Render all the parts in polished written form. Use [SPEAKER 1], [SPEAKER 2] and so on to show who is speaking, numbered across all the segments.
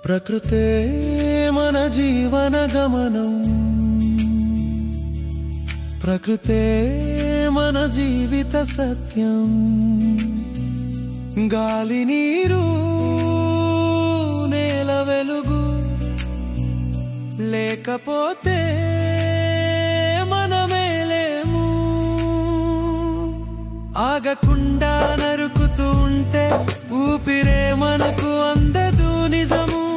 [SPEAKER 1] ప్రకృతే మన జీవన గమనం, ప్రకృతే మన జీవిత సత్యం. గాలి నీరు నేల వెలుగు లేకపోతే మనమేలేము. ఆగకుండా నరుకుతూ ఉంటే ఊపిరే మనకు అందదు నిజము.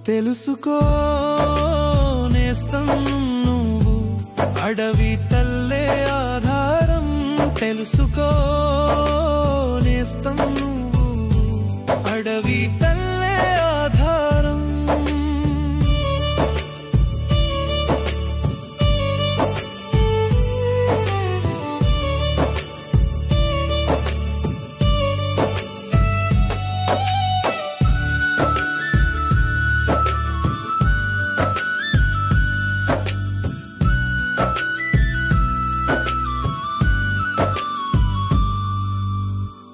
[SPEAKER 1] తెలుసుకో నేస్తం నువ్వు అడవి తల్లే ఆధారం. తెలుసుకో నేస్తం నువ్వు అడవి తల్లే ఆధారం.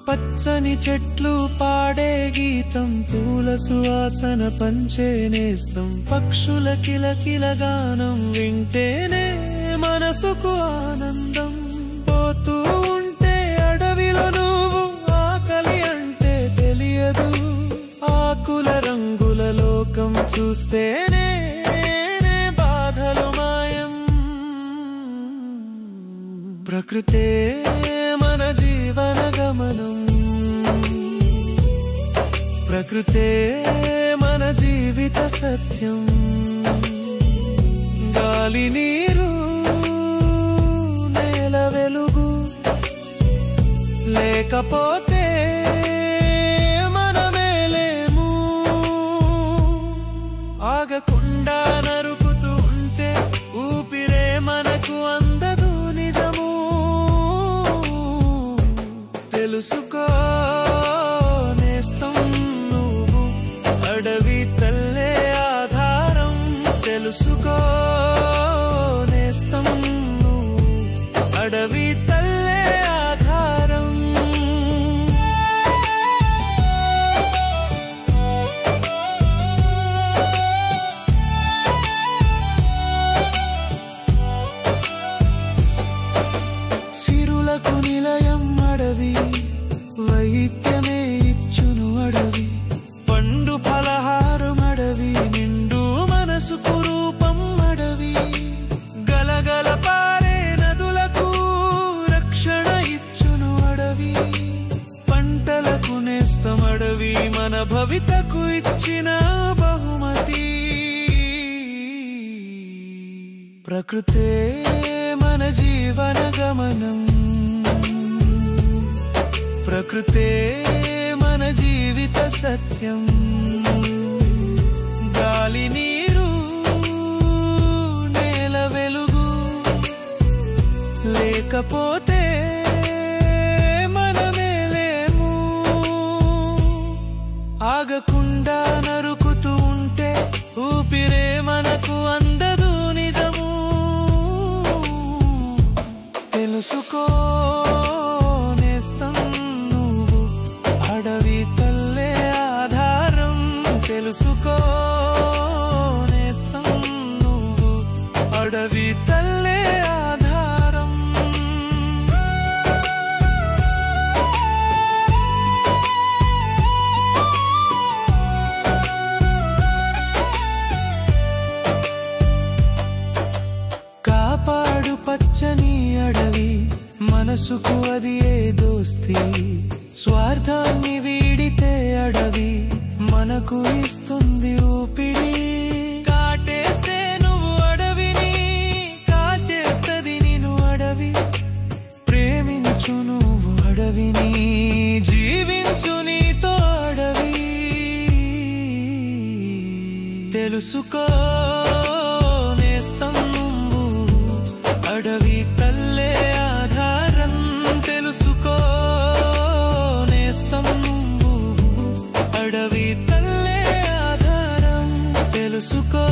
[SPEAKER 1] పచ్చని చెట్లు పాడే గీతం, పూల సువాసన పంచే నేస్తం. పక్షుల కిలకిల గానం వింటేనే మనసుకు ఆనందం. పోతూ ఉంటే అడవిలో నువ్వు ఆకలి అంటే తెలియదు. ఆకుల రంగుల లోకం చూస్తేనే బాధలు మాయం. ప్రకృతే మన జీవన గమనం, ప్రకృతే మన జీవిత సత్యం. గాలి నీరు నేల వెలుగు లేకపోతే మనమేలేము. ఆగకుండా నరుకుతూ ఉంటే ఊపిరే మనకు అందదు నిజము. తెలుసుకో నేస్తం నువ్వు అడవి తల్లే ఆధారం. తెలుసుకో నేస్తం నువ్వు అడవి తల్లే ఆధారం. సిరులకు నిలయం అడవి, వైద్యమే ఇచ్చును అడవి. పండు ఫలహారం అడవి, నిండు మనసుకు రూపం అడవి. గలగల పారే నదులకు రక్షణ ఇచ్చును అడవి. పంటలకు నేస్తం అడవి, మన భవితకు ఇచ్చిన బహుమతి. ప్రకృతే మన జీవన గమనం, ప్రకృతే మన జీవిత సత్యం. గాలి నీరు నేల వెలుగు లేకపోతే మనమేలేము. ఆగకుండా నరుకుతూ ఉంటే ఊపిరే మనకు అందదు నిజము. తెలుసుకో నేస్తం నువ్వు అడవి తల్లే ఆధారం. తెలుసుకో నేస్తం నువ్వు అడవి తల్లే ఆధారం. కాపాడు పచ్చని అడవి, మనసుకు అది ఏ దోస్తి. స్వార్థాన్ని వీడితే అడవి మనకు ఇస్తుంది ఊపిడి. కాటేస్తే నువ్వు అడవిని, కాటేస్తది నిన్ను అడవి. ప్రేమించు నువ్వు అడవిని, జీవించు నీతో అడవి. తెలుసుకో నేస్తం నువ్వు అడవి తల్లే ఆధారం. తెలుసుకో నేస్తం నువ్వు అడవి తల్లే ఆధారం. తెలుసుకో